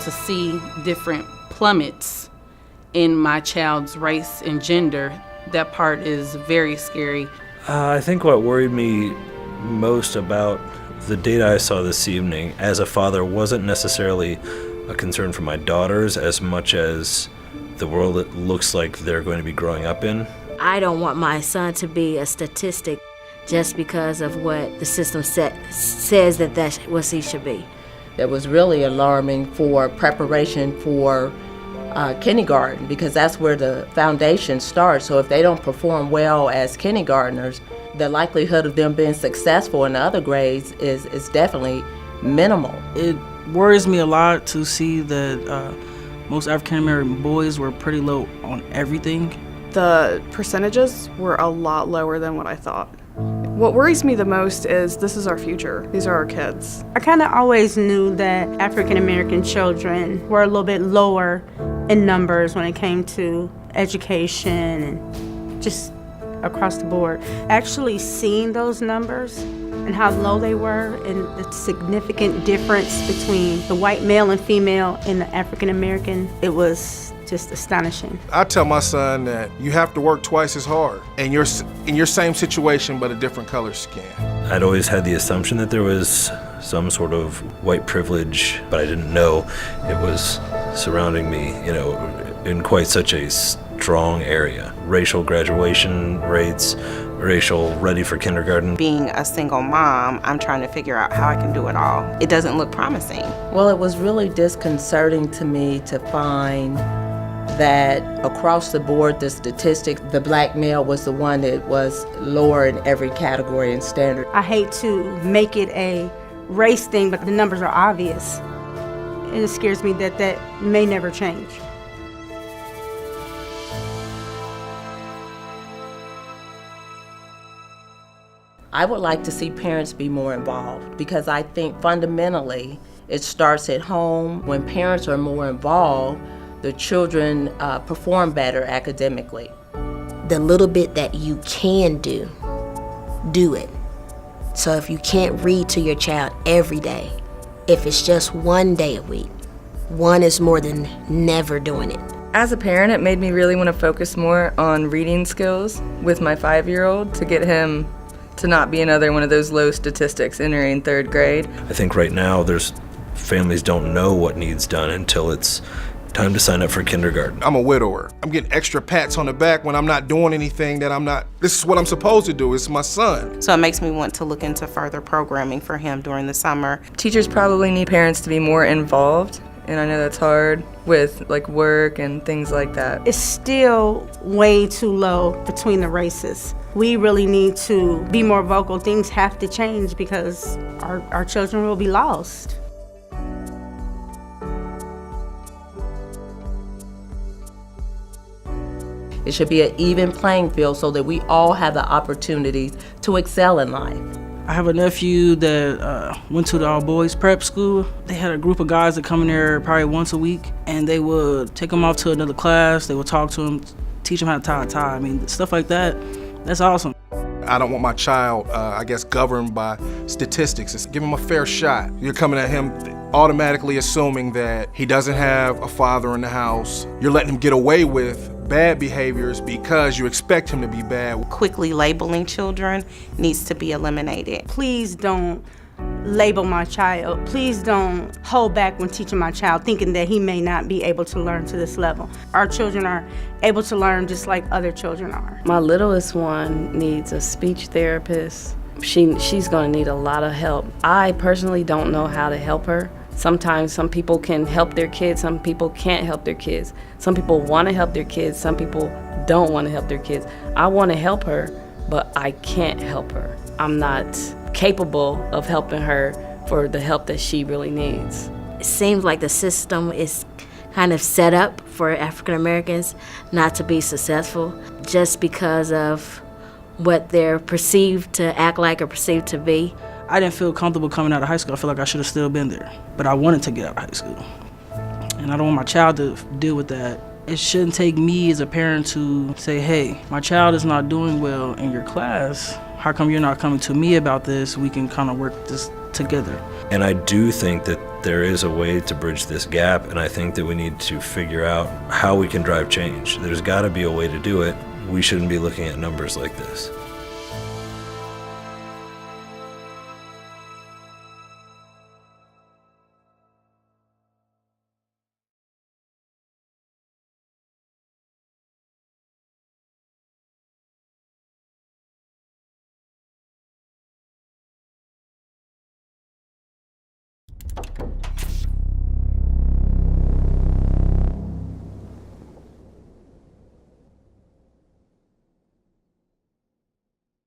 to see different plummets in my child's race and gender, that part is very scary. I think what worried me most about the data I saw this evening as a father wasn't necessarily a concern for my daughters as much as the world it looks like they're going to be growing up in. I don't want my son to be a statistic just because of what the system says that's what he should be. It was really alarming for preparation for kindergarten, because that's where the foundation starts. So if they don't perform well as kindergartners, the likelihood of them being successful in the other grades is definitely minimal. It worries me a lot to see that most African American boys were pretty low on everything. The percentages were a lot lower than what I thought. What worries me the most is this is our future. These are our kids. I kind of always knew that African American children were a little bit lower in numbers when it came to education and just across the board. Actually seeing those numbers and how low they were and the significant difference between the white male and female and the African American, it was just astonishing. I tell my son that you have to work twice as hard, and you're in your same situation but a different color skin. I'd always had the assumption that there was some sort of white privilege, but I didn't know it was surrounding me, in quite such a strong area. Racial graduation rates, racial ready for kindergarten. Being a single mom, I'm trying to figure out how I can do it all. It doesn't look promising. Well, it was really disconcerting to me to find that across the board, the statistics, the black male was the one that was lower in every category and standard. I hate to make it a race thing, but the numbers are obvious. And it scares me that may never change. I would like to see parents be more involved, because I think fundamentally it starts at home. When parents are more involved, the children perform better academically. The little bit that you can do it. So if you can't read to your child every day, if it's just one day a week, one is more than never doing it. As a parent, it made me really want to focus more on reading skills with my 5-year-old to get him to not be another one of those low statistics entering 3rd grade. I think right now families don't know what needs done until it's time to sign up for kindergarten. I'm a widower. I'm getting extra pats on the back when I'm not doing anything this is what I'm supposed to do. It's my son. So it makes me want to look into further programming for him during the summer. Teachers probably need parents to be more involved, and I know that's hard with work and things like that. It's still way too low between the races. We really need to be more vocal. Things have to change because our children will be lost. It should be an even playing field so that we all have the opportunities to excel in life. I have a nephew that went to the all-boys prep school. They had a group of guys that come in there probably once a week, and they would take him off to another class. They would talk to him, teach him how to tie a tie. I mean, stuff like that, that's awesome. I don't want my child, governed by statistics. It's give him a fair shot. You're coming at him automatically assuming that he doesn't have a father in the house. You're letting him get away with bad behaviors because you expect him to be bad. Quickly labeling children needs to be eliminated. Please don't label my child. Please don't hold back when teaching my child, thinking that he may not be able to learn to this level. Our children are able to learn just like other children are. My littlest one needs a speech therapist. She's gonna need a lot of help. I personally don't know how to help her. Sometimes some people can help their kids, some people can't help their kids. Some people want to help their kids, some people don't want to help their kids. I want to help her, but I can't help her. I'm not capable of helping her for the help that she really needs. It seems like the system is kind of set up for African Americans not to be successful just because of what they're perceived to act like or perceived to be. I didn't feel comfortable coming out of high school. I feel like I should have still been there. But I wanted to get out of high school. And I don't want my child to deal with that. It shouldn't take me as a parent to say, hey, my child is not doing well in your class. How come you're not coming to me about this? We can kind of work this together. And I do think that there is a way to bridge this gap, and I think that we need to figure out how we can drive change. There's got to be a way to do it. We shouldn't be looking at numbers like this.